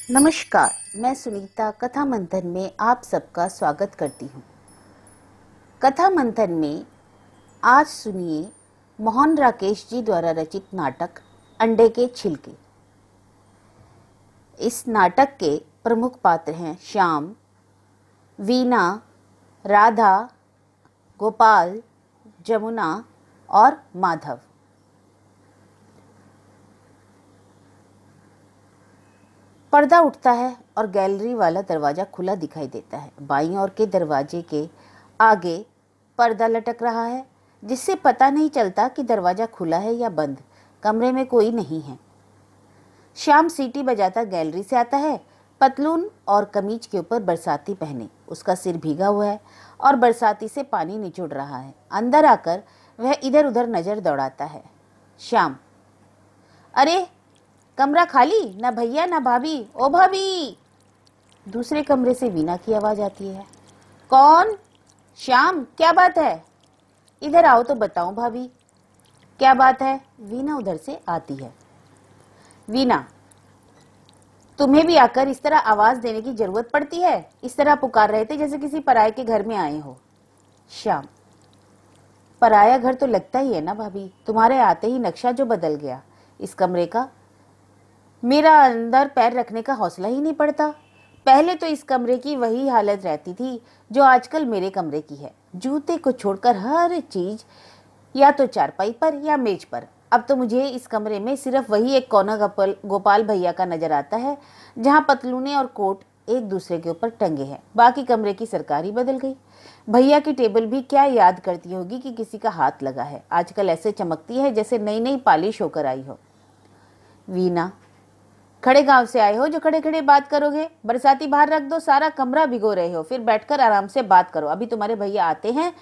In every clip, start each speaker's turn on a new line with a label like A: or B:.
A: नमस्कार, मैं सुनीता कथा मंथन में आप सबका स्वागत करती हूँ। कथा मंथन में आज सुनिए मोहन राकेश जी द्वारा रचित नाटक अंडे के छिलके। इस नाटक के प्रमुख पात्र हैं श्याम, वीणा, राधा, गोपाल, जमुना और माधव। पर्दा उठता है और गैलरी वाला दरवाजा खुला दिखाई देता है। बाईं ओर के दरवाजे के आगे पर्दा लटक रहा है, जिससे पता नहीं चलता कि दरवाजा खुला है या बंद। कमरे में कोई नहीं है। श्याम सीटी बजाता गैलरी से आता है, पतलून और कमीज के ऊपर बरसाती पहने। उसका सिर भीगा हुआ है और बरसाती से पानी निचोड़ रहा है। अंदर आकर वह इधर उधर नजर दौड़ाता है। श्याम, अरे कमरा खाली, ना भैया ना भाभी। ओ भाभी। दूसरे कमरे से वीणा की आवाज आती है। कौन? श्याम, क्या बात है? इधर आओ तो बताऊं भाभी। क्या बात है? वीणा उधर से आती है। वीणा, तुम्हें भी आकर इस तरह आवाज देने की जरूरत पड़ती है? इस तरह पुकार रहे थे जैसे किसी पराये के घर में आए हो। श्याम, पराया घर तो लगता ही है ना भाभी, तुम्हारे आते ही नक्शा जो बदल गया इस कमरे का। मेरा अंदर पैर रखने का हौसला ही नहीं पड़ता। पहले तो इस कमरे की वही हालत रहती थी जो आजकल मेरे कमरे की है। जूते को छोड़कर हर चीज या तो चारपाई पर या मेज पर। अब तो मुझे इस कमरे में सिर्फ वही एक कोना गोपाल भैया का नजर आता है, जहाँ पतलूने और कोट एक दूसरे के ऊपर टंगे हैं। बाकी कमरे की सरकार ही बदल गई। भैया की टेबल भी क्या याद करती होगी कि किसी का हाथ लगा है। आजकल ऐसे चमकती है जैसे नई नई पालिश होकर आई हो। वीणा, खड़े गांव से आए हो जो खड़े खड़े बात करोगे? बरसाती बाहर रख दो, सारा कमरा भिगो रहे हो। फिर बैठकर आराम से बात करो। अभी तुम्हारे भैया आते हैं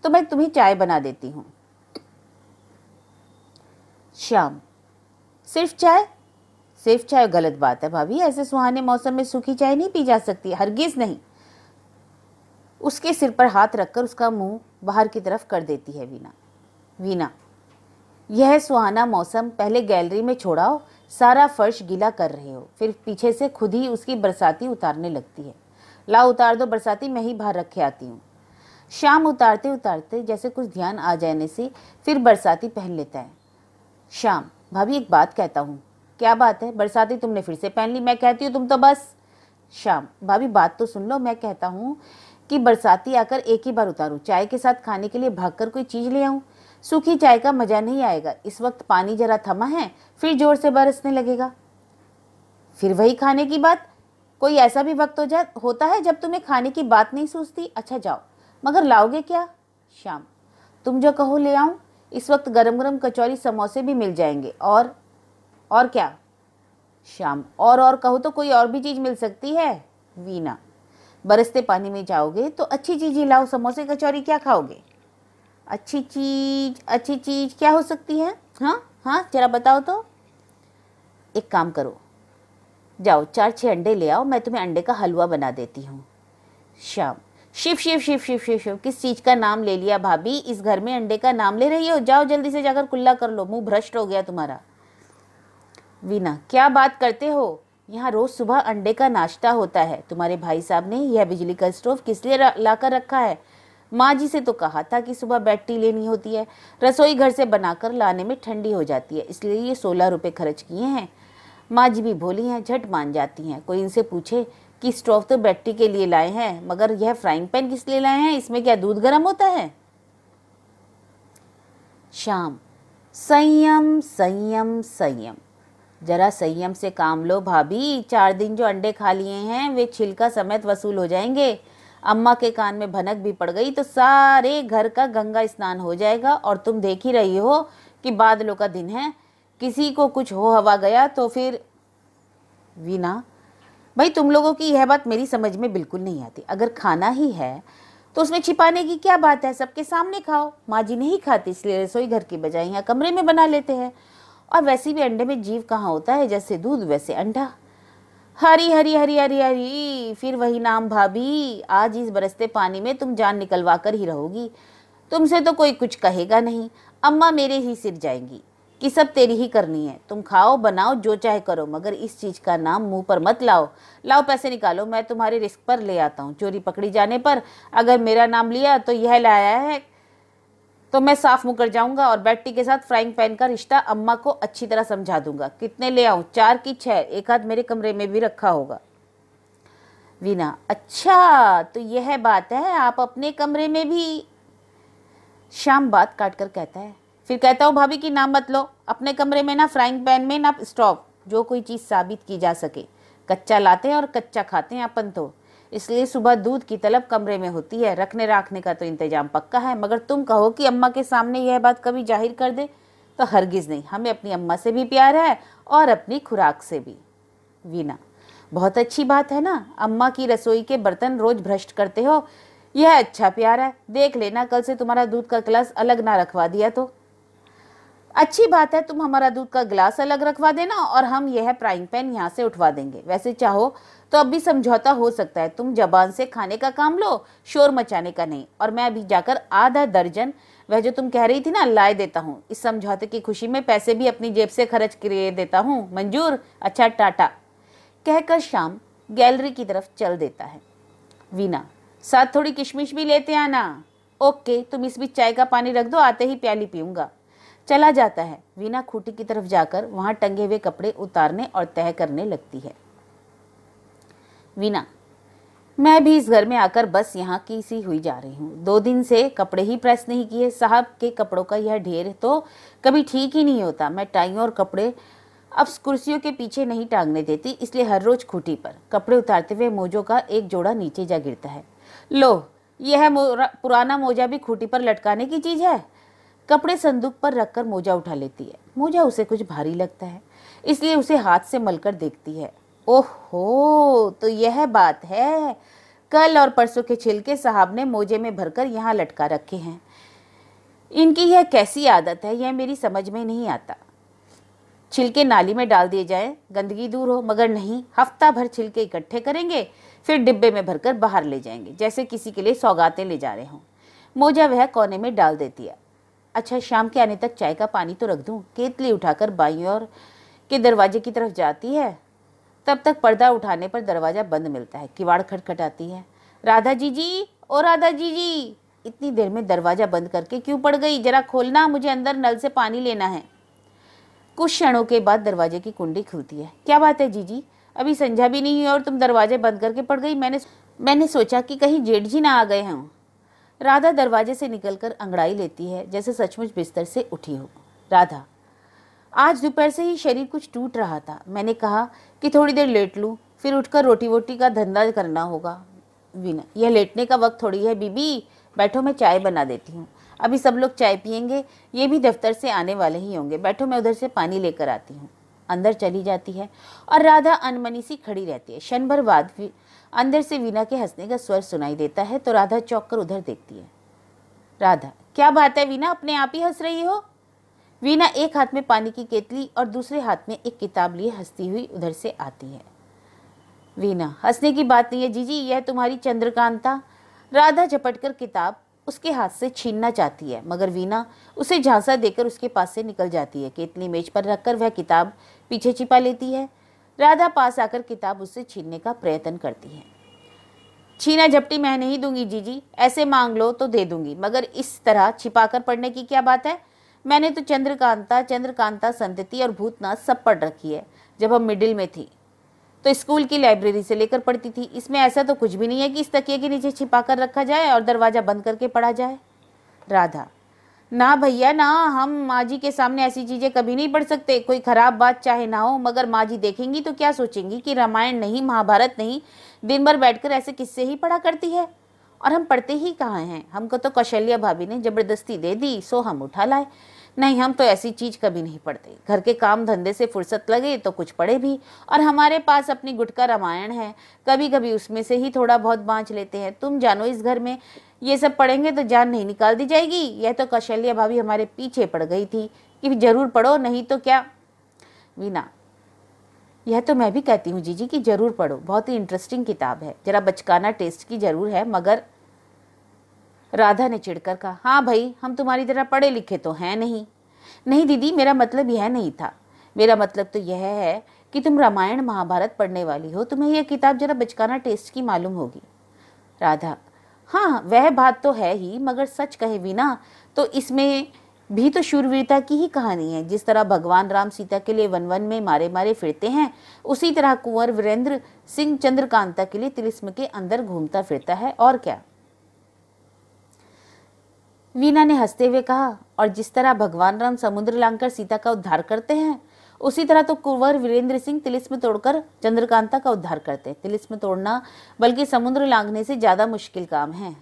A: तो मैं तुम्हें चाय बना देती हूँ। श्याम, सिर्फ चाय? सिर्फ चाय गलत बात है भाभी। ऐसे सुहाने मौसम में सूखी चाय नहीं पी जा सकती, हरगिज नहीं। उसके सिर पर हाथ रखकर उसका मुंह बाहर की तरफ कर देती है वीणा। वीणा, यह सुहाना मौसम पहले गैलरी में छोड़ाओ, सारा फर्श गीला कर रहे हो। फिर पीछे से खुद ही उसकी बरसाती उतारने लगती है। लाओ उतार दो बरसाती, मैं ही बाहर रखे आती हूँ। शाम उतारते उतारते जैसे कुछ ध्यान आ जाने से फिर बरसाती पहन लेता है। शाम, भाभी एक बात कहता हूँ। क्या बात है? बरसाती तुमने फिर से पहन ली। मैं कहती हूँ तुम तो बस। शाम, भाभी बात तो सुन लो। मैं कहता हूँ कि बरसाती आकर एक ही बार उतारूँ। चाय के साथ खाने के लिए भागकर कोई चीज ले आऊँ। सूखी चाय का मजा नहीं आएगा। इस वक्त पानी जरा थमा है, फिर जोर से बरसने लगेगा। फिर वही खाने की बात। कोई ऐसा भी वक्त होता है जब तुम्हें खाने की बात नहीं सूझती। अच्छा जाओ, मगर लाओगे क्या? शाम, तुम जो कहो ले आऊं। इस वक्त गरम गरम कचौरी समोसे भी मिल जाएंगे। और क्या? शाम, और कहो तो कोई और भी चीज मिल सकती है। वीणा, बरसते पानी में जाओगे तो अच्छी चीज ही लाओ। समोसे कचौरी क्या खाओगे? अच्छी चीज क्या हो सकती है? हाँ हाँ, जरा बताओ तो। एक काम करो, जाओ 4-6 अंडे ले आओ, मैं तुम्हें अंडे का हलवा बना देती हूँ। शाम, शिव शिव शिव शिव शिव शिव, किस चीज का नाम ले लिया भाभी? इस घर में अंडे का नाम ले रही हो? जाओ जल्दी से जाकर कुल्ला कर लो, मुंह भ्रष्ट हो गया तुम्हारा। वीणा, क्या बात करते हो? यहाँ रोज सुबह अंडे का नाश्ता होता है। तुम्हारे भाई साहब ने यह बिजली का स्टोव किस लिए लाकर रखा है? माँ जी से तो कहा था कि सुबह बेड टी लेनी होती है, रसोई घर से बनाकर लाने में ठंडी हो जाती है, इसलिए ये 16 रुपए खर्च किए हैं। माँ जी भी भोली हैं, झट मान जाती हैं। कोई इनसे पूछे कि स्टोव तो बेड टी के लिए लाए हैं, मगर यह फ्राइंग पैन किस लिए लाए हैं? इसमें क्या दूध गर्म होता है? शाम, संयम संयम संयम, जरा संयम से काम लो भाभी। 4 दिन जो अंडे खा लिए हैं वे छिलका समेत वसूल हो जाएंगे। अम्मा के कान में भनक भी पड़ गई तो सारे घर का गंगा स्नान हो जाएगा। और तुम देख ही रही हो कि बादलों का दिन है, किसी को कुछ हो हवा गया तो फिर। वीणा, भाई तुम लोगों की यह बात मेरी समझ में बिल्कुल नहीं आती। अगर खाना ही है तो उसमें छिपाने की क्या बात है? सबके सामने खाओ। माँ जी नहीं खाती, इसलिए रसोई घर की बजाय यहाँ कमरे में बना लेते हैं। और वैसे भी अंडे में जीव कहाँ होता है? जैसे दूध वैसे अंडा। हरी हरी हरी हरी हरी, फिर वही नाम भाभी। आज इस बरसते पानी में तुम जान निकलवा कर ही रहोगी। तुमसे तो कोई कुछ कहेगा नहीं, अम्मा मेरे ही सिर जाएंगी। कि सब तेरी ही करनी है। तुम खाओ बनाओ जो चाहे करो, मगर इस चीज का नाम मुंह पर मत लाओ। लाओ पैसे निकालो, मैं तुम्हारे रिस्क पर ले आता हूँ। चोरी पकड़ी जाने पर अगर मेरा नाम लिया तो यह लाया है तो मैं साफ मुकर जाऊंगा और बैट्टी के साथ फ्राइंग पैन का रिश्ता अम्मा को अच्छी तरह समझा दूंगा। कितने ले आऊं? 4 की 6? एक हाथ मेरे कमरे में भी रखा होगा। वीना, अच्छा तो यह बात है, आप अपने कमरे में भी? श्याम बात काट कर कहता है, फिर कहता हूँ भाभी की नाम मत लो। अपने कमरे में ना फ्राइंग पैन में ना स्टोव, जो कोई चीज साबित की जा सके। कच्चा लाते हैं और कच्चा खाते हैं अपन तो, इसलिए सुबह दूध की तलब कमरे में होती है। रखने रखने का तो इंतजाम पक्का है, मगर तुम कहो कि अम्मा के सामने यह बात कभी जाहिर कर दे तो हरगिज नहीं। हमें अपनी अम्मा से भी प्यार है और अपनी खुराक से भी। वीना, बहुत अच्छी बात है ना, अम्मा की रसोई के बर्तन रोज भ्रष्ट करते हो, यह अच्छा प्यार है। देख लेना कल से तुम्हारा दूध का गिलास अलग ना रखवा दिया तो। अच्छी बात है, तुम हमारा दूध का गिलास अलग रखवा देना और हम यह फ्राइंग पैन यहाँ से उठवा देंगे। वैसे चाहो तो अब भी समझौता हो सकता है। तुम जबान से खाने का काम लो, शोर मचाने का नहीं। और मैं अभी जाकर आधा दर्जन वह जो तुम कह रही थी ना लाए देता हूँ। इस समझौते की खुशी में पैसे भी अपनी जेब से खर्च किए देता हूँ। मंजूर? अच्छा टाटा, कहकर श्याम गैलरी की तरफ चल देता है। वीना, साथ थोड़ी किशमिश भी लेते आना। ओके, तुम इस बीच चाय का पानी रख दो, आते ही प्याली पीऊंगा। चला जाता है। वीना खूटी की तरफ जाकर वहां टंगे हुए कपड़े उतारने और तह करने लगती है। वीना, मैं भी इस घर में आकर बस यहाँ की सी हुई जा रही हूँ। 2 दिन से कपड़े ही प्रेस नहीं किए। साहब के कपड़ों का यह ढेर तो कभी ठीक ही नहीं होता। मैं टाइयों और कपड़े अब कुर्सियों के पीछे नहीं टांगने देती, इसलिए हर रोज खूटी पर कपड़े उतारते हुए मोजों का एक जोड़ा नीचे जा गिरता है। लो, यह पुराना मोजा भी खूटी पर लटकाने की चीज है। कपड़े संदूक पर रखकर मोजा उठा लेती है। मोजा उसे कुछ भारी लगता है, इसलिए उसे हाथ से मलकर देखती है। ओहो, तो यह बात है। कल और परसों के छिलके साहब ने मोजे में भरकर यहाँ लटका रखे हैं। इनकी यह कैसी आदत है, यह मेरी समझ में नहीं आता। छिलके नाली में डाल दिए जाएं, गंदगी दूर हो, मगर नहीं, हफ्ता भर छिलके इकट्ठे करेंगे, फिर डिब्बे में भरकर बाहर ले जाएंगे, जैसे किसी के लिए सौगातें ले जा रहे हों। मोजा वह कोने में डाल देती है। अच्छा, शाम के आने तक चाय का पानी तो रख दूं। केतली उठाकर बाईं ओर के दरवाजे की तरफ जाती है। तब तक पर्दा उठाने पर दरवाजा बंद मिलता है। किवाड़ खटखटाती है। राधा जी, ओ राधा जी, इतनी देर में दरवाजा बंद करके क्यों पड़ गई? जरा खोलना, मुझे अंदर नल से पानी लेना है। कुछ क्षणों के बाद दरवाजे की कुंडी खुलती है। क्या बात है जीजी, अभी संध्या भी नहीं हुई और तुम दरवाजे बंद करके पड़ गई? मैंने सोचा कि कहीं जेठ जी ना आ गए हों। राधा दरवाजे से निकलकर अंगड़ाई लेती है, जैसे सचमुच बिस्तर से उठी हो। राधा, आज दोपहर से ही शरीर कुछ टूट रहा था। मैंने कहा कि थोड़ी देर लेट लूं, फिर उठकर रोटी वोटी का धंधा करना होगा। वीना, यह लेटने का वक्त थोड़ी है बीबी, बैठो मैं चाय बना देती हूँ। अभी सब लोग चाय पियेंगे, ये भी दफ्तर से आने वाले ही होंगे। बैठो, मैं उधर से पानी लेकर आती हूँ। अंदर चली जाती है और राधा अनमनी सी खड़ी रहती है। क्षण भर बाद अंदर से वीना के हंसने का स्वर सुनाई देता है तो राधा चौंक कर उधर देखती है। राधा, क्या बात है वीना, अपने आप ही हंस रही हो? वीना एक हाथ में पानी की केतली और दूसरे हाथ में एक किताब लिए हंसती हुई उधर से आती है। वीना, हंसने की बात नहीं है जीजी, यह तुम्हारी चंद्रकांता। राधा झपटकर किताब उसके हाथ से छीनना चाहती है, मगर वीना उसे झांसा देकर उसके पास से निकल जाती है। केतली मेज पर रखकर वह किताब पीछे छिपा लेती है। राधा पास आकर किताब उससे छीनने का प्रयत्न करती है। छीना झपटी मैं नहीं दूंगी जीजी, ऐसे मांग लो तो दे दूंगी, मगर इस तरह छिपाकर पढ़ने की क्या बात है? मैंने तो चंद्रकांता संतति और भूतनाथ सब पढ़ रखी है। जब हम मिडिल में थी तो स्कूल की लाइब्रेरी से लेकर पढ़ती थी। इसमें ऐसा तो कुछ भी नहीं है कि इस तकिए के नीचे छिपा कर रखा जाए और दरवाजा बंद करके पढ़ा जाए। राधा, ना भैया ना, हम माँ जी के सामने ऐसी चीजें कभी नहीं पढ़ सकते। कोई खराब बात चाहे ना हो, मगर माँ जी देखेंगी तो क्या सोचेंगी कि रामायण नहीं, महाभारत नहीं, दिन भर बैठकर ऐसे किस्से ही पढ़ा करती है। और हम पढ़ते ही कहाँ हैं? हमको तो कौशल्या भाभी ने जबरदस्ती दे दी, सो हम उठा लाए। नहीं, हम तो ऐसी चीज कभी नहीं पढ़ते। घर के काम धंधे से फुर्सत लगे तो कुछ पढ़े भी, और हमारे पास अपनी गुटका रामायण है, कभी कभी उसमें से ही थोड़ा बहुत बांच लेते हैं। तुम जानो, इस घर में ये सब पढ़ेंगे तो जान नहीं निकाल दी जाएगी। यह तो कौशल्या भाभी हमारे पीछे पड़ गई थी कि जरूर पढ़ो, नहीं तो क्या। वीना, यह तो मैं भी कहती हूँ जीजी कि जरूर पढ़ो, बहुत ही इंटरेस्टिंग किताब है। जरा बचकाना टेस्ट की जरूर है, मगर राधा ने चिढ़कर कहा, हाँ भाई, हम तुम्हारी तरह पढ़े लिखे तो हैं नहीं। नहीं दीदी, मेरा मतलब यह नहीं था। मेरा मतलब तो यह है कि तुम रामायण महाभारत पढ़ने वाली हो, तुम्हें यह किताब जरा बचकाना टेस्ट की मालूम होगी। राधा, हाँ वह बात तो है ही, मगर सच कहे वीना तो इसमें भी तो शूरवीरता की ही कहानी है। जिस तरह भगवान राम सीता के लिए वन वन में मारे मारे फिरते हैं, उसी तरह कुंवर वीरेंद्र सिंह चंद्रकांता के लिए तिलिस्म के अंदर घूमता फिरता है, और क्या। वीना ने हंसते हुए कहा, और जिस तरह भगवान राम समुद्र लांघकर सीता का उद्धार करते हैं, उसी तरह तो कुंवर वीरेंद्र सिंह तिलिस्म तोड़कर चंद्रकांता का उद्धार करते हैं। तिलिस्म तोड़ना बल्कि समुद्र लांघने से ज्यादा मुश्किल काम है।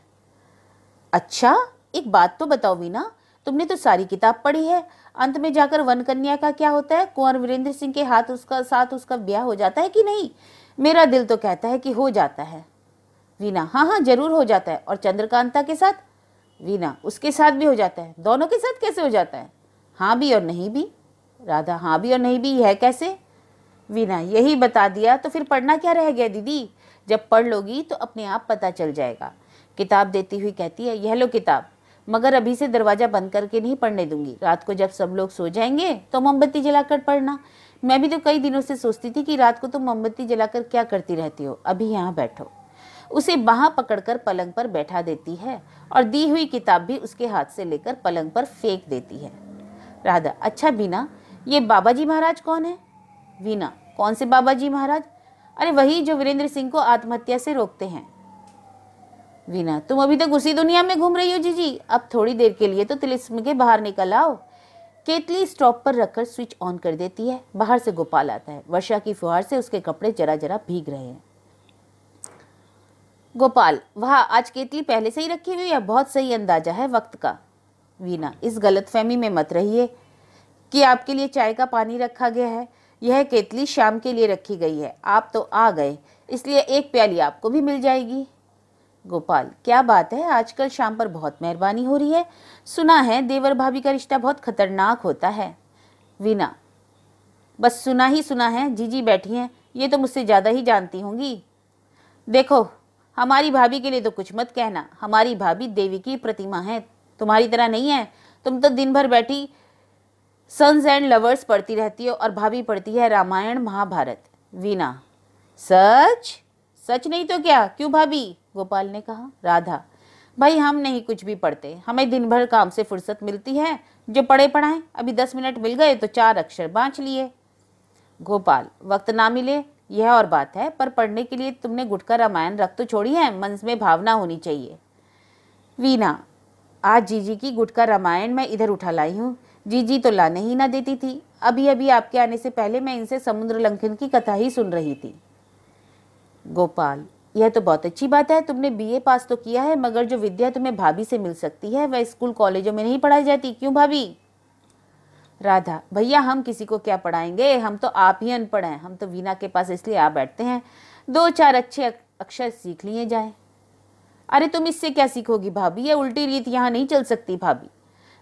A: अच्छा, एक बात तो बताओ वीना, तुमने तो सारी किताब पढ़ी है, अंत में जाकर वन कन्या का क्या होता है? कुंवर वीरेंद्र सिंह के साथ उसका ब्याह हो जाता है कि नहीं? मेरा दिल तो कहता है कि हो जाता है। वीना, हाँ हाँ जरूर हो जाता है। और चंद्रकांता के साथ? वीना, उसके साथ भी हो जाता है। दोनों के साथ कैसे हो जाता है? हाँ भी और नहीं भी। राधा, हाँ भी और नहीं भी, यह कैसे? वीना, यही बता दिया तो फिर पढ़ना क्या रह गया दीदी? जब पढ़ लोगी तो अपने आप पता चल जाएगा। किताब देती हुई कहती है, यह लो किताब, मगर अभी से दरवाजा बंद करके नहीं पढ़ने दूंगी। रात को जब सब लोग सो जाएंगे तो मोमबत्ती जलाकर पढ़ना। मैं भी तो कई दिनों से सोचती थी कि रात को तुम मोमबत्ती जलाकर क्या करती रहती हो। अभी यहाँ बैठो। उसे बाहां पकड़कर पलंग पर बैठा देती है और दी हुई किताब भी उसके हाथ से लेकर पलंग पर फेंक देती है। राधा, अच्छा वीना, ये बाबाजी महाराज कौन है? वीना, कौन से बाबाजी महाराज? अरे वही जो वीरेंद्र सिंह को आत्महत्या से रोकते हैं। वीना, तुम अभी तक उसी दुनिया में घूम रही हो जीजी, अब थोड़ी देर के लिए तो तिलिस्म के बाहर निकल आओ। केतली स्टॉप पर रखकर स्विच ऑन कर देती है। बाहर से गोपाल आता है। वर्षा की फुहार से उसके कपड़े जरा जरा भीग रहे हैं। गोपाल, वाह, आज केतली पहले से ही रखी हुई है, बहुत सही अंदाजा है वक्त का। वीना, इस गलतफहमी में मत रहिए कि आपके लिए चाय का पानी रखा गया है। यह केतली शाम के लिए रखी गई है। आप तो आ गए, इसलिए एक प्याली आपको भी मिल जाएगी। गोपाल, क्या बात है, आजकल शाम पर बहुत मेहरबानी हो रही है। सुना है देवर भाभी का रिश्ता बहुत खतरनाक होता है। वीना, बस सुना ही सुना है, जीजी बैठी हैं, ये तो मुझसे ज्यादा ही जानती होंगी। देखो, हमारी भाभी के लिए तो कुछ मत कहना। हमारी भाभी देवी की प्रतिमा है, तुम्हारी तरह नहीं है। तुम तो दिन भर बैठी सन्स एंड लवर्स पढ़ती रहती हो और भाभी पढ़ती है रामायण महाभारत। वीना, सच? सच नहीं तो क्या, क्यों भाभी? गोपाल ने कहा। राधा, भाई हम नहीं कुछ भी पढ़ते, हमें दिन भर काम से फुर्सत मिलती है, जो पढ़े पढ़ाएं। अभी 10 मिनट मिल गए तो 4 अक्षर बांच लिए। गोपाल, वक्त ना मिले यह और बात है, पर पढ़ने के लिए तुमने गुटका रामायण रख तो छोड़ी है, मन में भावना होनी चाहिए। वीना, आज जीजी की गुटका रामायण मैं इधर उठा लाई हूँ। जीजी तो लाने ही ना देती थी। अभी अभी आपके आने से पहले मैं इनसे समुद्र लंघन की कथा ही सुन रही थी। गोपाल, यह तो बहुत अच्छी बात है, तुमने बीए पास तो किया है, मगर जो विद्या तुम्हें भाभी से मिल सकती है वह स्कूल कॉलेजों में नहीं पढ़ाई जाती, क्यों भाभी? राधा, भैया हम किसी को क्या पढ़ाएंगे, हम तो आप ही अनपढ़ हैं। हम तो वीना के पास इसलिए आ बैठते हैं 2-4 अच्छे अक्षर सीख लिए जाए। अरे तुम इससे क्या सीखोगी भाभी, ये उल्टी रीत यहाँ नहीं चल सकती भाभी।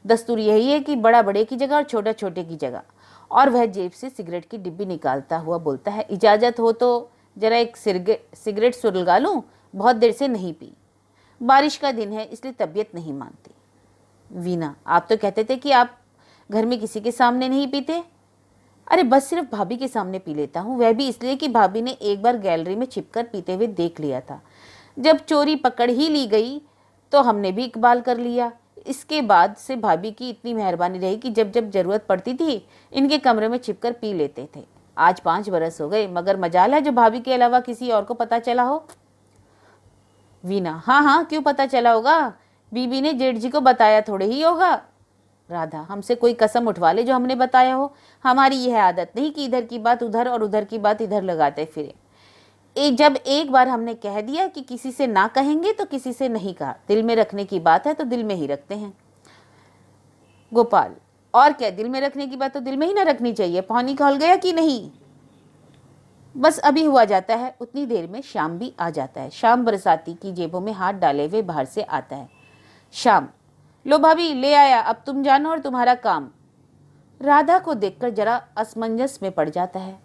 A: दस्तूर यही है कि बड़ा बड़े की जगह और छोटा छोटे की जगह। और वह जेब से सिगरेट की डिब्बी निकालता हुआ बोलता है, इजाजत हो तो जरा एक सिगरेट सुलगा लूं, बहुत देर से नहीं पी। बारिश का दिन है इसलिए तबीयत नहीं मानती। वीना, आप तो कहते थे कि आप घर में किसी के सामने नहीं पीते। अरे बस सिर्फ भाभी के सामने पी लेता हूँ, वह भी इसलिए कि भाभी ने एक बार गैलरी में छिपकर पीते हुए देख लिया था। जब चोरी पकड़ ही ली गई तो हमने भी इकबाल कर लिया। इसके बाद से भाभी की इतनी मेहरबानी रही कि जब जब जरूरत पड़ती थी इनके कमरे में छिपकर पी लेते थे। आज 5 बरस हो गए, मगर मजाल है जो भाभी के अलावा किसी और को पता चला हो। वीना, हाँ हाँ क्यों पता चला होगा, बीबी ने जेठ जी को बताया थोड़े ही होगा। राधा, हमसे कोई कसम उठवा ले जो हमने बताया हो। हमारी यह आदत नहीं कि इधर की बात उधर और उधर की बात इधर लगाते फिरे। जब एक बार हमने कह दिया कि किसी से ना कहेंगे तो किसी से नहीं कहा। दिल में रखने की बात है तो दिल में ही रखते हैं। गोपाल, और क्या, दिल में रखने की बात तो दिल में ही ना रखनी चाहिए। पानी खौल गया कि नहीं? बस अभी हुआ जाता है। उतनी देर में श्याम भी आ जाता है। श्याम बरसाती की जेबों में हाथ डाले हुए बाहर से आता है। श्याम, लो भाभी ले आया, अब तुम जानो और तुम्हारा काम। राधा को देखकर जरा असमंजस में पड़ जाता है।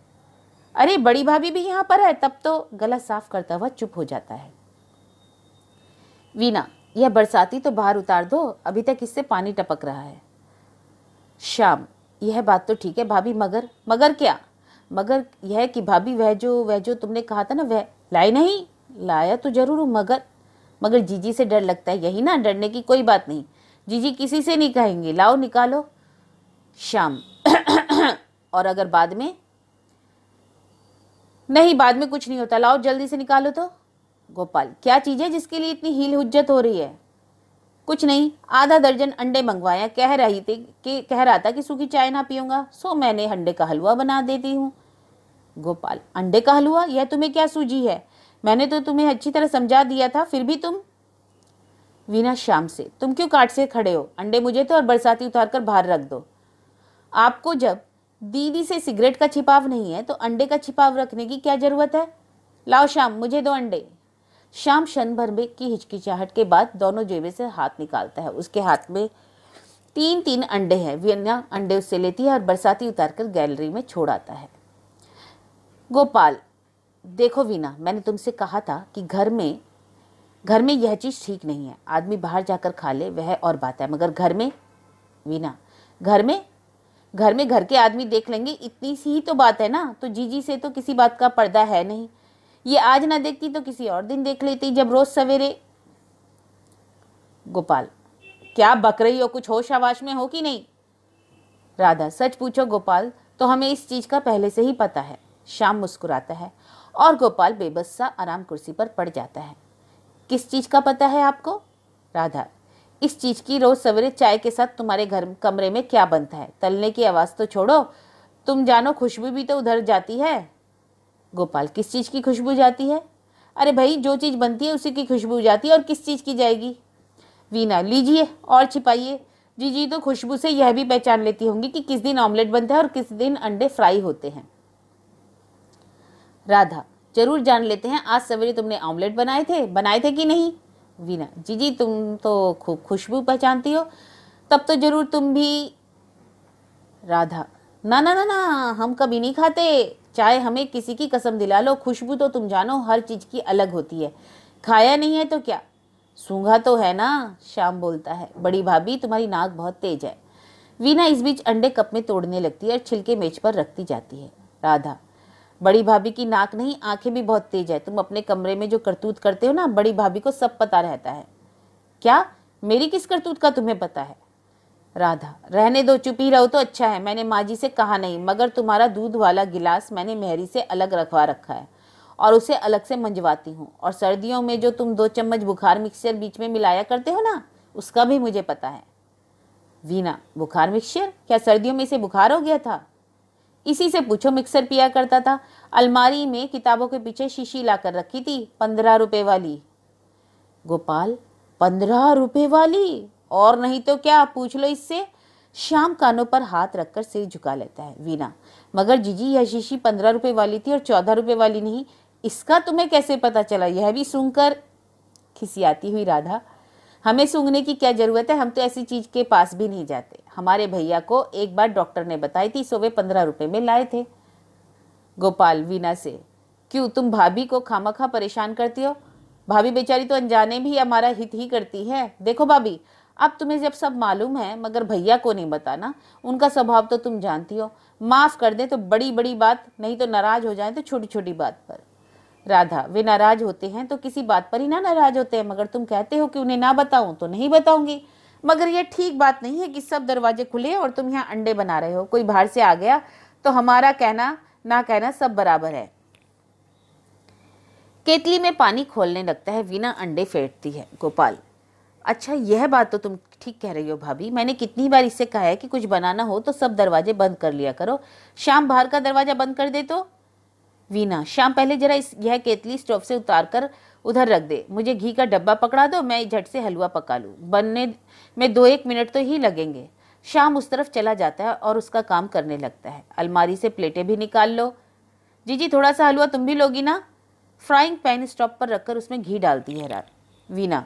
A: अरे बड़ी भाभी भी यहाँ पर है, तब तो गला साफ करता हुआ चुप हो जाता है। वीना, यह बरसाती तो बाहर उतार दो, अभी तक इससे पानी टपक रहा है। श्याम, यह बात तो ठीक है भाभी, मगर मगर क्या? मगर यह कि भाभी वह जो तुमने कहा था ना, वह लाई नहीं। लाया तो जरूर हूँ, मगर मगर जीजी से डर लगता है, यही ना? डरने की कोई बात नहीं, जीजी किसी से नहीं कहेंगे, लाओ निकालो। श्याम, और अगर बाद में? नहीं, बाद में कुछ नहीं होता, लाओ जल्दी से निकालो तो। गोपाल, क्या चीज है जिसके लिए इतनी हील हुज्जत हो रही है? कुछ नहीं, आधा दर्जन अंडे मंगवाया, कह रहा था कि सूखी चाय ना पीऊंगा, सो मैंने अंडे का हलवा बना देती हूँ। गोपाल, अंडे का हलवा? यह तुम्हें क्या सूझी है? मैंने तो तुम्हें अच्छी तरह समझा दिया था, फिर भी तुम। वीना श्याम से, तुम क्यों काट से खड़े हो? अंडे मुझे तो और बरसाती उतार कर बाहर रख दो। आपको जब दीदी से सिगरेट का छिपाव नहीं है तो अंडे का छिपाव रखने की क्या जरूरत है? लाओ श्याम, मुझे दो अंडे। श्याम क्षण भर में की हिचकिचाहट के बाद दोनों जेबे से हाथ निकालता है। उसके हाथ में 3-3 अंडे हैं। वीना अंडे उससे लेती है और बरसाती उतारकर गैलरी में छोड़ आता है। गोपाल, देखो वीना, मैंने तुमसे कहा था कि घर में यह चीज ठीक नहीं है। आदमी बाहर जाकर खा ले वह और बात है, मगर घर में? वीना, घर में घर के आदमी देख लेंगे, इतनी सी ही तो बात है ना। तो जीजी से तो किसी बात का पर्दा है नहीं। ये आज ना देखती तो किसी और दिन देख लेती, जब रोज सवेरे। गोपाल, क्या बक रही हो? कुछ होश आवाश में हो कि नहीं? राधा, सच पूछो गोपाल, तो हमें इस चीज का पहले से ही पता है। श्याम मुस्कुराता है और गोपाल बेबस सा आराम कुर्सी पर पड़ जाता है। किस चीज का पता है आपको? राधा, इस चीज की, रोज सवेरे चाय के साथ तुम्हारे घर कमरे में क्या बनता है। तलने की आवाज तो छोड़ो, तुम जानो खुशबू भी तो उधर जाती है। गोपाल, किस चीज की खुशबू जाती है? अरे भाई, जो चीज बनती है उसी की खुशबू जाती है, और किस चीज की जाएगी? वीना, लीजिए और छिपाइए। जीजी तो खुशबू से यह भी पहचान लेती होंगी कि किस दिन ऑमलेट बनता है और किस दिन अंडे फ्राई होते हैं। राधा, जरूर जान लेते हैं। आज सवेरे तुमने ऑमलेट बनाए थे कि नहीं? वीना, जीजी तुम तो खूब खुशबू पहचानती हो, तब तो जरूर तुम भी। राधा, ना ना ना ना, हम कभी नहीं खाते। चाहे हमें किसी की कसम दिला लो, खुशबू तो तुम जानो हर चीज की अलग होती है। खाया नहीं है तो क्या, सूंघा तो है ना? श्याम बोलता है, बड़ी भाभी तुम्हारी नाक बहुत तेज है। वीना इस बीच अंडे कप में तोड़ने लगती है और छिलके मेज पर रखती जाती है। राधा, बड़ी भाभी की नाक नहीं, आंखें भी बहुत तेज है। तुम अपने कमरे में जो करतूत करते हो ना, बड़ी भाभी को सब पता रहता है। क्या? मेरी किस करतूत का तुम्हें पता है? राधा, रहने दो, चुप ही रहो तो अच्छा है। मैंने माँ जी से कहा नहीं, मगर तुम्हारा दूध वाला गिलास मैंने मेहरी से अलग रखवा रखा है और उसे अलग से मंजवाती हूँ। और सर्दियों में जो तुम 2 चम्मच बुखार मिक्सचर बीच में मिलाया करते हो ना, उसका भी मुझे पता है। वीना, बुखार मिक्सचर? क्या सर्दियों में इसे बुखार हो गया था? इसी से पूछो, मिक्सर पिया करता था। अलमारी में किताबों के पीछे शीशी लाकर रखी थी, 15 रुपए वाली। गोपाल, 15 रुपए वाली? और नहीं तो क्या, पूछ लो इससे। श्याम कानों पर हाथ रखकर सिर झुका लेता है। वीना, मगर जीजी यह शीशी 15 रुपए वाली थी और 14 रुपए वाली नहीं, इसका तुम्हें कैसे पता चला? यह भी सूंघकर? खिसियाती हुई राधा, हमें सूंघने की क्या जरूरत है, हम तो ऐसी चीज के पास भी नहीं जाते। हमारे भैया को एक बार डॉक्टर ने बताई थी, सो वे 15 रुपए में लाए थे। गोपाल वीना से, क्यों, तुम भाभी को खामखा परेशान करती हो? भाभी बेचारी तो अनजाने भी हमारा हित ही करती है। देखो भाभी, अब तुम्हें जब सब मालूम है, मगर भैया को नहीं बताना, उनका स्वभाव तो तुम जानती हो। माफ कर दे तो बड़ी बड़ी बात, नहीं तो नाराज हो जाए तो छोटी छोटी बात पर। राधा, वे नाराज होते हैं तो किसी बात पर ही ना नाराज होते हैं, मगर तुम कहते हो कि उन्हें ना बताऊं तो नहीं बताऊंगी। मगर यह ठीक बात नहीं है कि सब दरवाजे खुले और तुम यहाँ अंडे बना रहे हो। कोई बाहर से आ गया तो हमारा कहना ना कहना सब बराबर है। केतली में पानी खोलने लगता है। वीना अंडे फेंटती है। गोपाल, अच्छा, यह बात तो तुम ठीक कह रही हो भाभी। मैंने कितनी बार इससे कहा है कि कुछ बनाना हो तो सब दरवाजे बंद कर लिया करो। शाम बाहर का दरवाजा बंद कर दे तो। वीना, शाम पहले जरा यह केतली स्टोव से उतार कर उधर रख दे। मुझे घी का डब्बा पकड़ा दो, मैं झट से हलवा पका लूँ। बनने में 2-1 मिनट तो ही लगेंगे। शाम उस तरफ चला जाता है और उसका काम करने लगता है। अलमारी से प्लेटें भी निकाल लो। जीजी, थोड़ा सा हलवा तुम भी लोगी ना? फ्राइंग पैन स्टोव पर रखकर उसमें घी डालती है वीना।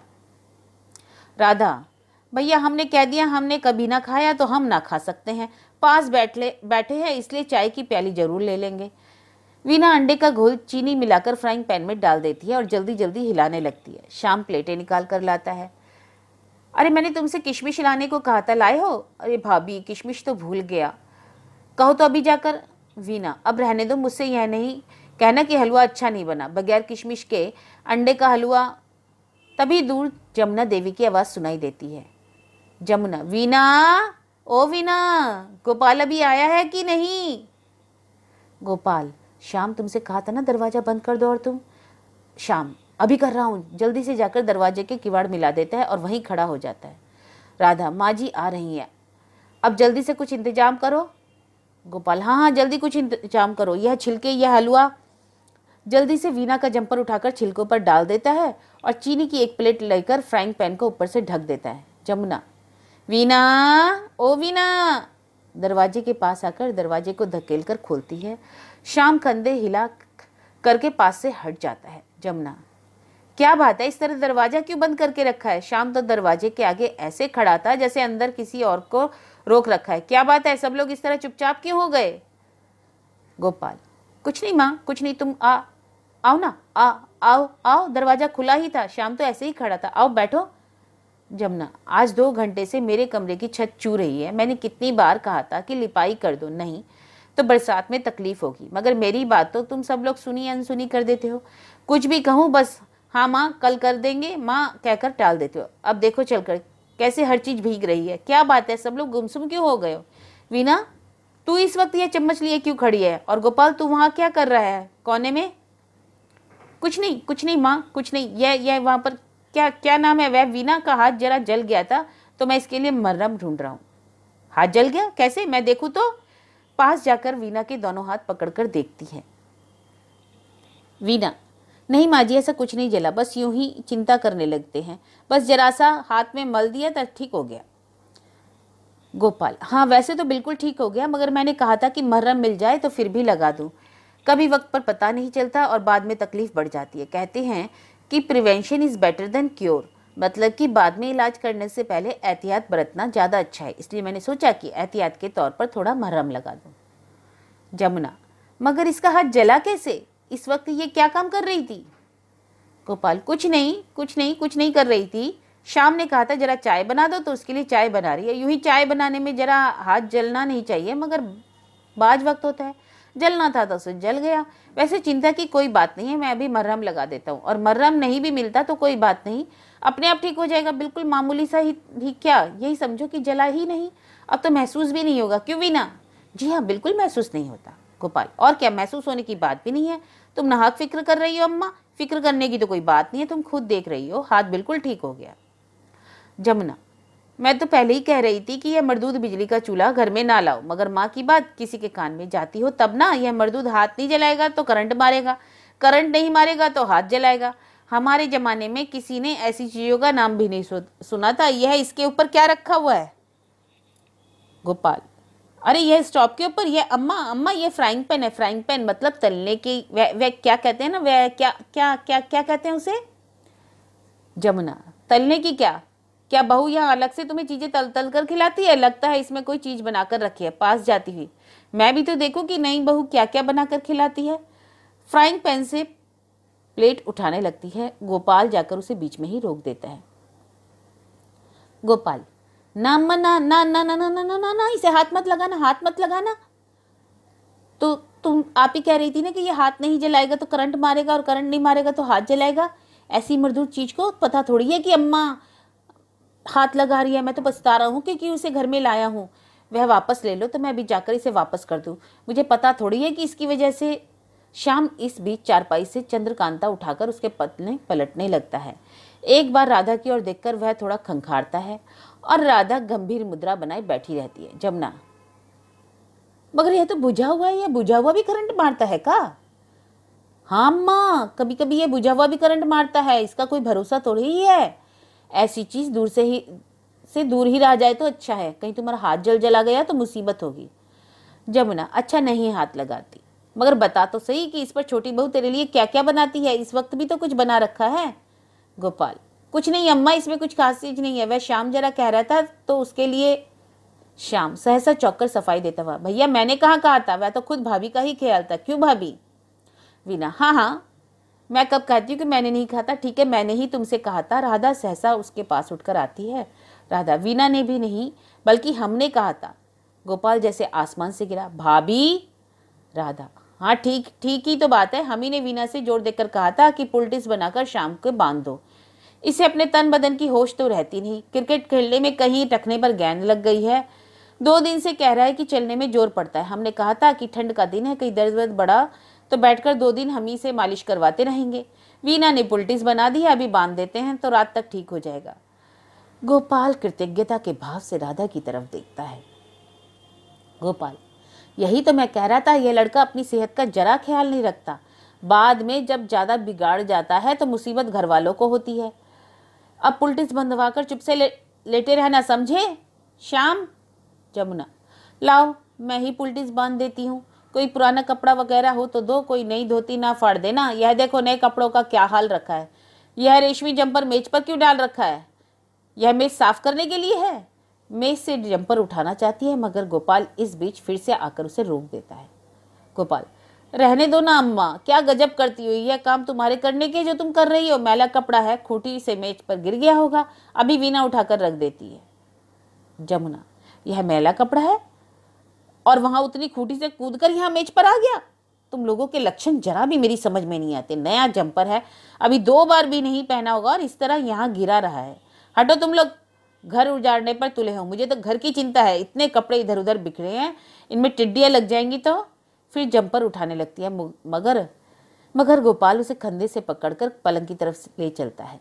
A: राधा, भैया हमने कह दिया, हमने कभी ना खाया तो हम ना खा सकते हैं। पास बैठे हैं इसलिए चाय की प्याली जरूर ले लेंगे। वीना अंडे का घोल चीनी मिलाकर फ्राइंग पैन में डाल देती है और जल्दी जल्दी हिलाने लगती है। शाम प्लेटें निकाल कर लाता है। अरे मैंने तुमसे किशमिश लाने को कहा था, लाए हो? अरे भाभी किशमिश तो भूल गया। कहो तो अभी जाकर। वीना, अब रहने दो, मुझसे यह नहीं कहना कि हलवा अच्छा नहीं बना। बगैर किशमिश के अंडे का हलवा। तभी दूर जमुना देवी की आवाज सुनाई देती है। जमुना, वीना, ओ वीना, गोपाल अभी आया है कि नहीं? गोपाल, श्याम तुमसे कहा था ना दरवाजा बंद कर दो। और तुम? श्याम, अभी कर रहा हूं। जल्दी से जाकर दरवाजे के किवाड़ मिला देता है और वहीं खड़ा हो जाता है। राधा, माँ जी आ रही है, अब जल्दी से कुछ इंतजाम करो। गोपाल, हाँ हाँ जल्दी कुछ इंतजाम करो। यह छिलके, यह हलवा। जल्दी से वीना का जंपर उठाकर छिलकों पर डाल देता है और चीनी की एक प्लेट लेकर फ्राइंग पैन को ऊपर से ढक देता है। जमुना, वीना, ओ वीना, दरवाजे के पास आकर दरवाजे को धकेल कर खोलती है। श्याम कंधे हिला करके पास से हट जाता है। जमुना, क्या बात है, इस तरह दरवाजा क्यों बंद करके रखा है? श्याम तो दरवाजे के आगे ऐसे खड़ा था जैसे अंदर किसी और को रोक रखा है। क्या बात है, सब लोग इस तरह चुपचाप क्यों हो गए? गोपाल, कुछ नहीं माँ, कुछ नहीं, तुम आओ ना, आओ आओ, दरवाजा खुला ही था, श्याम तो ऐसे ही खड़ा था, आओ बैठो। जमुना, आज 2 घंटे से मेरे कमरे की छत चू रही है। मैंने कितनी बार कहा था कि लिपाई कर दो, नहीं तो बरसात में तकलीफ होगी, मगर मेरी बात तो तुम सब लोग सुनी अनसुनी कर देते हो। कुछ भी कहूँ बस हाँ माँ कल कर देंगे, माँ कहकर टाल देते हो। अब देखो चलकर कैसे हर चीज भीग रही है। क्या बात है, सब लोग गुमसुम क्यों हो गए हो? वीना, तू इस वक्त यह चम्मच लिए क्यों खड़ी है? और गोपाल, तू वहां क्या कर रहा है कोने में? कुछ नहीं माँ, कुछ नहीं। यह वहां पर क्या क्या नाम है वह? वीना का हाथ जरा जल गया था तो मैं इसके लिए मरहम ढूंढ रहा हूँ। हाथ जल गया? कैसे, मैं देखूं तो? पास जाकर वीना के दोनों हाथ पकड़कर देखती है। वीना, नहीं माँ जी, ऐसा कुछ नहीं जला, बस यूं ही चिंता करने लगते हैं, बस जरा सा हाथ में मल दिया तो ठीक हो गया। गोपाल, हाँ वैसे तो बिल्कुल ठीक हो गया, मगर मैंने कहा था कि मरहम मिल जाए तो फिर भी लगा दूं। कभी वक्त पर पता नहीं चलता और बाद में तकलीफ बढ़ जाती है। कहते हैं कि prevention is better than cure, मतलब कि बाद में इलाज करने से पहले एहतियात बरतना ज़्यादा अच्छा है, इसलिए मैंने सोचा कि एहतियात के तौर पर थोड़ा मरहम लगा दूं। जमुना, मगर इसका हाथ जला कैसे? इस वक्त ये क्या काम कर रही थी? गोपाल, कुछ नहीं कर रही थी। शाम ने कहा था जरा चाय बना दो तो उसके लिए चाय बना रही है। यूं ही चाय बनाने में जरा हाथ जलना नहीं चाहिए, मगर बाज वक्त होता है, जलना था तो उसे जल गया। वैसे चिंता की कोई बात नहीं है, मैं अभी मरहम लगा देता हूँ, और मरहम नहीं भी मिलता तो कोई बात नहीं, अपने आप ठीक हो जाएगा, बिल्कुल मामूली सा ही क्या, यही समझो कि जला ही नहीं, अब तो महसूस भी नहीं होगा। क्यों वीना? जी हाँ, बिल्कुल महसूस नहीं होता। गोपाल, और क्या, महसूस होने की बात भी नहीं है, तुम नाहक फिक्र कर रही हो अम्मा, फिक्र करने की तो कोई बात नहीं है, तुम खुद देख रही हो हाथ बिल्कुल ठीक हो गया। जमुना, मैं तो पहले ही कह रही थी कि यह मरदूद बिजली का चूल्हा घर में ना लाओ, मगर माँ की बात किसी के कान में जाती हो तब ना। यह मरदूद हाथ नहीं जलाएगा तो करंट मारेगा, करंट नहीं मारेगा तो हाथ जलाएगा। हमारे जमाने में किसी ने ऐसी चीजों का नाम भी नहीं सुना था। यह इसके ऊपर क्या रखा हुआ है? गोपाल, अरे यह स्टॉप के ऊपर, यह अम्मा अम्मा ये फ्राइंग पैन है, फ्राइंग पैन मतलब तलने की, वह क्या कहते हैं ना, वह क्या क्या क्या क्या कहते हैं उसे? जमुना, तलने की क्या? क्या बहू यहाँ अलग से तुम्हें चीजें तल तल कर खिलाती है? लगता है इसमें कोई चीज बनाकर रखी है। पास जाती हुई, मैं भी तो देखूं कि नई बहू क्या क्या बनाकर खिलाती है। फ्राइंग पैन से प्लेट उठाने लगती है। गोपाल जाकर उसे बीच में ही रोक देता है। गोपाल, ना अम्मा, ना ना ना ना ना ना ना ना ना, इसे हाथ मत लगाना, हाथ मत लगाना। तो तुम आप ही कह रही थी ना कि ये हाथ नहीं जलाएगा तो करंट मारेगा, और करंट नहीं मारेगा तो हाथ जलाएगा। ऐसी मजदूर चीज को पता थोड़ी है कि अम्मा हाथ लगा रही है। मैं तो पछता रहा हूँ क्योंकि उसे घर में लाया हूँ। वह वापस ले लो तो मैं अभी जाकर इसे वापस कर दूँ, मुझे पता थोड़ी है कि इसकी वजह से। शाम इस बीच चारपाई से चंद्रकांता उठाकर उसके पतले पलटने लगता है। एक बार राधा की ओर देखकर वह थोड़ा खंखारता है और राधा गंभीर मुद्रा बनाए बैठी रहती है। जमुना, मगर यह तो बुझा हुआ है, यह बुझा हुआ भी करंट मारता है का? हाँ माँ, कभी कभी ये बुझा हुआ भी करंट मारता है, इसका कोई भरोसा थोड़ी ही है। ऐसी चीज दूर ही रह जाए तो अच्छा है, कहीं तुम्हारा हाथ जला गया तो मुसीबत होगी। जमुना, अच्छा नहीं हाथ लगाती, मगर बता तो सही कि इस पर छोटी बहू तेरे लिए क्या क्या बनाती है, इस वक्त भी तो कुछ बना रखा है। गोपाल, कुछ नहीं अम्मा, इसमें कुछ खास चीज नहीं है, वह श्याम जरा कह रहा था तो उसके लिए। श्याम सहसा चौंक कर सफाई देता हुआ, भैया मैंने कहा था, वह तो खुद भाभी का ही ख्याल था। क्यों भाभी? वीना, हाँ हाँ, मैं कब कहती हूँ कि मैंने नहीं कहा था? ठीक है, मैंने ही तुमसे कहा था। राधा सहसा उसके पास उठकर आती है। राधा, वीना ने भी नहीं बल्कि हमने कहा था। गोपाल जैसे आसमान से गिरा, भाभी। राधा, हाँ ठीक ठीक ही तो बात है, हम ही ने वीना से जोर देकर कहा था कि पुलटिस बनाकर शाम को बांध दो। इसे अपने तन बदन की होश तो रहती नहीं, क्रिकेट खेलने में कहीं टखने पर गेंद लग गई है। 2 दिन से कह रहा है कि चलने में जोर पड़ता है। हमने कहा था कि ठंड का दिन है, कहीं दर्द वर्द बढ़ा तो बैठकर 2 दिन हम ही से मालिश करवाते रहेंगे। वीना ने पुलटिस बना दी है, अभी बांध देते हैं तो रात तक ठीक हो जाएगा। गोपाल कृतज्ञता के भाव से राधा की तरफ देखता है। गोपाल, यही तो मैं कह रहा था, यह लड़का अपनी सेहत का जरा ख्याल नहीं रखता। बाद में जब ज्यादा बिगाड़ जाता है तो मुसीबत घर वालों को होती है। अब पुलटिस बंधवाकर चुप से लेटे रहना, समझे? श्याम। जमुना, लाओ मैं ही पुलटिस बांध देती हूँ। कोई पुराना कपड़ा वगैरह हो तो दो, कोई नई धोती ना फाड़ देना। यह देखो नए कपड़ों का क्या हाल रखा है। यह रेशमी जम्पर मेज पर क्यों डाल रखा है? यह मेज साफ करने के लिए है। मेज से जम्पर उठाना चाहती है मगर गोपाल इस बीच फिर से आकर उसे रोक देता है। गोपाल, रहने दो ना अम्मा, क्या गजब करती हो। यह काम तुम्हारे करने के जो तुम कर रही हो। मैला कपड़ा है, खूंटी से मेज पर गिर गया होगा, अभी वीना उठाकर रख देती है। जमुना, यह मैला कपड़ा है और वहां उतनी खूंटी से कूदकर यहाँ मेज पर आ गया? तुम लोगों के लक्षण जरा भी मेरी समझ में नहीं आते। नया जम्पर है, अभी 2 बार भी नहीं पहना होगा और इस तरह यहाँ गिरा रहा है। हटो तुम लोग, घर उजाड़ने पर तुले हो। मुझे तो घर की चिंता है, इतने कपड़े इधर उधर बिखरे हैं, इनमें टिड्डियां लग जाएंगी तो। फिर जम्पर उठाने लगती है मगर गोपाल उसे कंधे से पकड़कर पलंग की तरफ ले चलता है।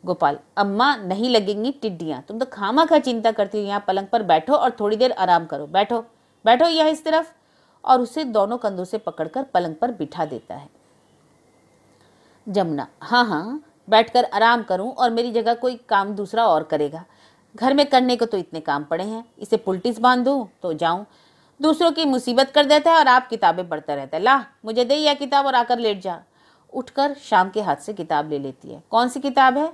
A: गोपाल, अम्मा नहीं लगेंगी टिड्डियां, तुम तो खामखा चिंता करती हो। यहाँ पलंग पर बैठो और थोड़ी देर आराम करो। बैठो बैठो यहाँ इस तरफ। और उसे दोनों कंधों से पकड़कर पलंग पर बिठा देता है। जमुना, हाँ हाँ बैठकर आराम करूं और मेरी जगह कोई काम दूसरा और करेगा। घर में करने को तो इतने काम पड़े हैं, इसे पुलटिस बांध दूं तो जाऊं, दूसरों की मुसीबत कर देता है और आप किताबें पढ़ता रहता है। ला मुझे दे यह किताब और आकर लेट जा। उठकर शाम के हाथ से किताब ले लेती है। कौन सी किताब है?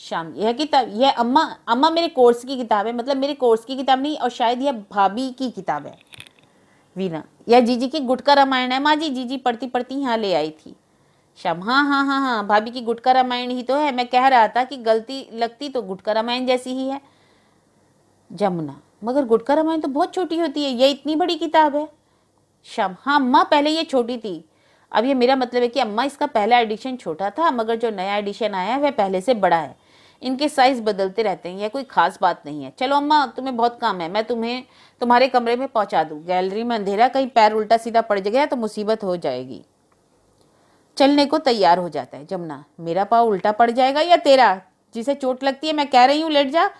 A: शाम, यह किताब, यह अम्मा मेरे कोर्स की किताब है। मतलब मेरे कोर्स की किताब नहीं, और शायद यह भाभी की किताब है। वीना, यह जीजी की गुटका रामायण है माँ जी, जीजी पढ़ती पढ़ती यहाँ ले आई थी। श्याम, हाँ हाँ हाँ हाँ, भाभी की गुटका रामायण ही तो है। मैं कह रहा था कि गलती लगती तो गुटका रामायण जैसी ही है। जमुना, मगर गुटका रामायण तो बहुत छोटी होती है, ये इतनी बड़ी किताब है। श्याम, हाँ अम्मा पहले ये छोटी थी। अब ये मेरा मतलब है कि अम्मा इसका पहला एडिशन छोटा था मगर जो नया एडिशन आया है वह पहले से बड़ा है। इनके साइज बदलते रहते हैं, यह कोई खास बात नहीं है। चलो अम्मा, तुम्हें बहुत काम है, मैं तुम्हें तुम्हारे कमरे में पहुंचा दूं। गैलरी में अंधेरा, कहीं पैर उल्टा सीधा पड़ गया तो मुसीबत हो जाएगी। चलने को तैयार हो जाता है। जमुना, मेरा पाँव उल्टा पड़ जाएगा या तेरा? जिसे चोट लगती है, मैं कह रही हूँ लेट जा,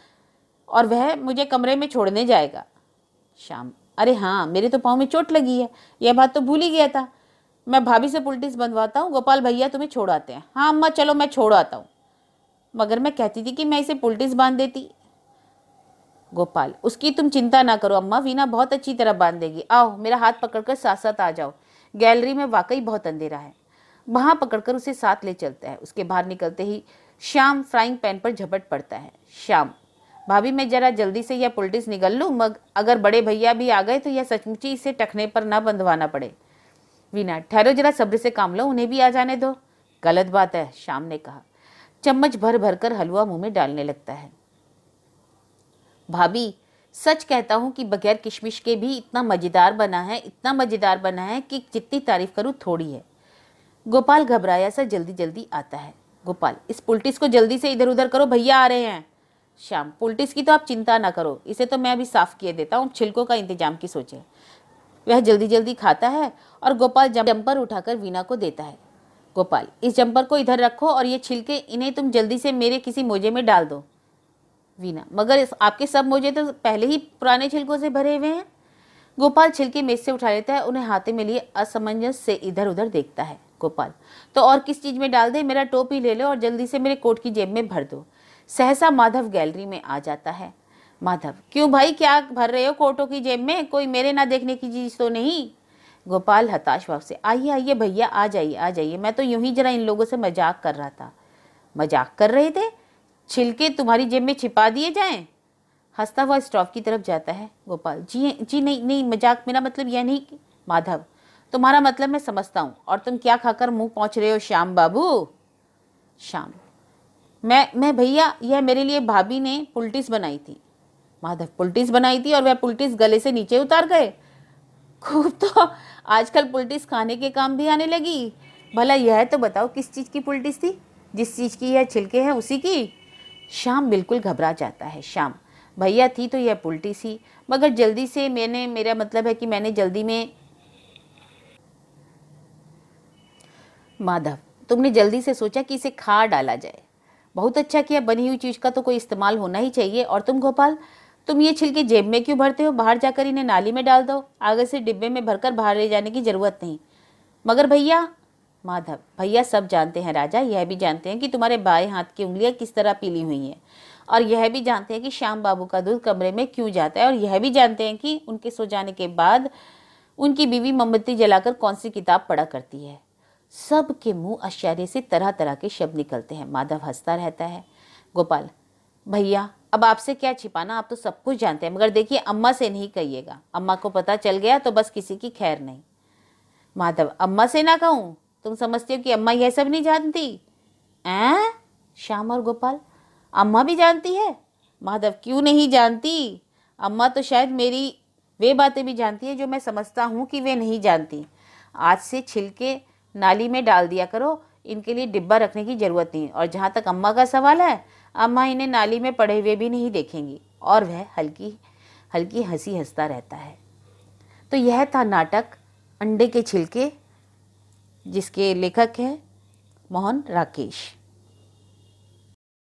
A: और वह मुझे कमरे में छोड़ने जाएगा। शाम, अरे हाँ मेरे तो पाँव में चोट लगी है, यह बात तो भूल ही गया था। मैं भाभी से पुलटिस बंधवाता हूँ, गोपाल भैया तुम्हें छोड़ आते हैं। हाँ अम्मा चलो मैं छोड़ आता हूँ। मगर मैं कहती थी कि मैं इसे पुलटिस बांध देती। गोपाल, उसकी तुम चिंता ना करो अम्मा, वीना बहुत अच्छी तरह बांध देगी। आओ मेरा हाथ पकड़कर साथ साथ आ जाओ। गैलरी में वाकई बहुत अंधेरा है। वहां पकड़कर उसे साथ ले चलता है। उसके बाहर निकलते ही श्याम फ्राइंग पैन पर झपट पड़ता है। श्याम, भाभी मैं जरा जल्दी से यह पुलटिस निगल लूं, अगर बड़े भैया भी आ गए तो यह सचमुची इसे टखने पर ना बंधवाना पड़े। वीना, ठहरो जरा सब्र से काम लो, उन्हें भी आ जाने दो। गलत बात है, श्याम ने कहा। चम्मच भर भर कर हलवा मुंह में डालने लगता है। भाभी सच कहता हूं कि बगैर किशमिश के भी इतना मजेदार बना है, इतना मजेदार बना है कि जितनी तारीफ करूं थोड़ी है। गोपाल घबराया सा जल्दी जल्दी आता है। गोपाल, इस पुलटिस को जल्दी से इधर उधर करो, भैया आ रहे हैं। श्याम, पुलटिस की तो आप चिंता ना करो, इसे तो मैं अभी साफ किए देता हूँ, छिलकों का इंतजाम की सोचे। वह जल्दी जल्दी खाता है और गोपाल जम्पर उठाकर वीना को देता है। गोपाल, इस जम्पर को इधर रखो और ये छिलके इन्हें तुम जल्दी से मेरे किसी मोजे में डाल दो। वीना, मगर आपके सब मोजे तो पहले ही पुराने छिलकों से भरे हुए हैं। गोपाल छिलके मेज से उठा लेता है, उन्हें हाथे में लिए असमंजस से इधर उधर देखता है। गोपाल, तो और किस चीज में डाल दे? मेरा टोपी ले लो और जल्दी से मेरे कोट की जेब में भर दो। सहसा माधव गैलरी में आ जाता है। माधव, क्यों भाई, क्या भर रहे हो कोटों की जेब में? कोई मेरे ना देखने की चीज तो नहीं? गोपाल हताश भाव से, आइए आइए भैया, आ जाइए आ जाइए, मैं तो यूं ही जरा इन लोगों से मजाक कर रहा था। मजाक कर रहे थे? छिलके तुम्हारी जेब में छिपा दिए जाएं? हंसता हुआ स्टॉव की तरफ जाता है। गोपाल, जी जी नहीं नहीं, मजाक, मेरा मतलब यह नहीं कि। माधव, तुम्हारा मतलब मैं समझता हूँ। और तुम क्या खाकर मुंह पहुँच रहे हो श्याम बाबू? श्याम, मैं भैया, यह मेरे लिए भाभी ने पुलटिस बनाई थी। माधव, पुलटिस बनाई थी और वह पुलटिस गले से नीचे उतार गए? खूब, तो आजकल पुलटिस खाने के काम भी आने लगी। भला यह तो बताओ किस चीज़ की पुलटिस थी? जिस चीज़ की यह छिलके हैं उसी की? श्याम बिल्कुल घबरा जाता है। श्याम, भैया थी तो यह पुलटिस ही, मगर जल्दी से मेरा मतलब है कि मैंने जल्दी में। माधव, तुमने जल्दी से सोचा कि इसे खा डाला जाए। बहुत अच्छा किया, बनी हुई चीज़ का तो कोई इस्तेमाल होना ही चाहिए। और तुम गोपाल, तुम ये छिलके जेब में क्यों भरते हो? बाहर जाकर इन्हें नाली में डाल दो, आगे से डिब्बे में भरकर बाहर ले जाने की जरूरत नहीं। मगर भैया। माधव, भैया सब जानते हैं राजा, यह भी जानते हैं कि तुम्हारे बाएं हाथ की उंगलियां किस तरह पीली हुई हैं, और यह भी जानते हैं कि श्याम बाबू का दूध कमरे में क्यों जाता है, और यह भी जानते हैं कि उनके सो जाने के बाद उनकी बीवी मोमबत्ती जलाकर कौन सी किताब पढ़ा करती है। सबके मुंह आश्चर्य से तरह तरह के शब्द निकलते हैं। माधव हंसता रहता है। गोपाल, भैया अब आपसे क्या छिपाना, आप तो सब कुछ जानते हैं, मगर देखिए अम्मा से नहीं कहिएगा, अम्मा को पता चल गया तो बस किसी की खैर नहीं। माधव, अम्मा से ना कहूँ? तुम समझते हो कि अम्मा यह सब नहीं जानती? हैं? श्याम और गोपाल, अम्मा भी जानती है? माधव, क्यों नहीं जानती? अम्मा तो शायद मेरी वे बातें भी जानती है जो मैं समझता हूँ कि वे नहीं जानती। आज से छिलके नाली में डाल दिया करो, इनके लिए डिब्बा रखने की जरूरत नहीं। और जहाँ तक अम्मा का सवाल है, अम्मा इन्हें नाली में पड़े हुए भी नहीं देखेंगी। और वह हल्की हल्की हंसी हंसता रहता है। तो यह था नाटक अंडे के छिलके, जिसके लेखक हैं मोहन राकेश।